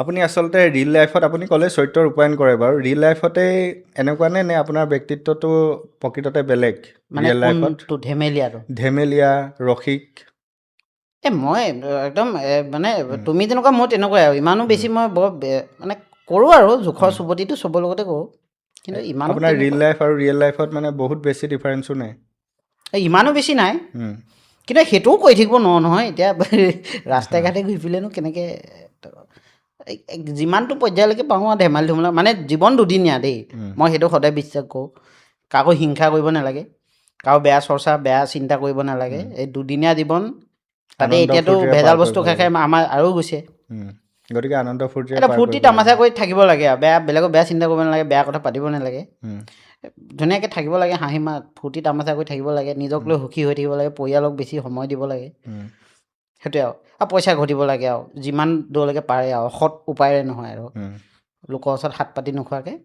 আপুনি আচলতে ৰিয়েল লাইফত আপুনি ক'লে চৰিত্ৰ ৰূপায়ণ কৰে বাৰু ৰিয়েল লাইফতে এনেকুৱা নে আপোনাৰ ব্যক্তিত্বটো প্ৰকৃততে বেলেগ মানে ৰিয়েল লাইফত কোনটো ধেমেলীয়াটো ধেমেলীয়া ৰসিক মই একদম মানে উম, তুমি যেনেকুৱা মই তেনেকুৱাই আৰু ইমানো বেছি মই বৰ মানে কৰোঁ আৰু জোখৰ উম। চুবতিটো চবৰ লগতে কৰোঁ কিন্তু ইমানো আপোনাৰ ৰিয়েল তেনেকুৱা লাইফ আৰু ৰিয়েল লাইফত মানে বহুত বেছি ডিফাৰেঞ্চো নাই ইমানো বেছি নাই উম, কিন্তু সেইটোও কৰি থাকিব নোৱাৰোঁ নহয় এতিয়া ৰাস্তাই হয়। ঘাটে ঘূৰি ফুৰিলেনো কেনেকৈ যিমানটো পৰ্যায়লৈকে পাওঁ আৰু ধেমালি ধুমলা মানে জীৱন দুদিনীয়া দেই উম, মই সেইটো সদায় বিশ্বাস কৰোঁ কাকো হিংসা কৰিব নালাগে কাৰো বেয়া চৰ্চা বেয়া চিন্তা কৰিব নালাগে উম। এই দুদিনীয়া জীৱন তাতে আনন্দ এতিয়াতো ফূৰ্তিৰে পাৰ ভেজাল বস্তু কৰিব খাই লাগে খাই আমাৰ আৰু গৈছে উম। গতিকে আনন্দ ফূৰ্তিৰে এটা পাৰ ফূৰ্তি কৰিব তামাচা লাগে কৰি থাকিব লাগে আৰু বেলেগক বেয়া চিন্তা কৰিব নালাগে বেয়া কথা পাতিব নালাগে উম, ধুনীয়াকৈ থাকিব লাগে হাঁহি মাত ফূৰ্তি তামাচা কৰি থাকিব লাগে নিজক লৈ সুখী হৈ থাকিব লাগে পৰিয়ালক বেছি সময় দিব লাগে উম, সেইটোৱে আৰু পইচা ঘটিব লাগে আৰু যিমান দূৰলৈকে পাৰে আৰু সৎ উপায়েৰে নহয় আৰু উম। লোকৰ ওচৰত হাত পাতি নোখোৱাকৈ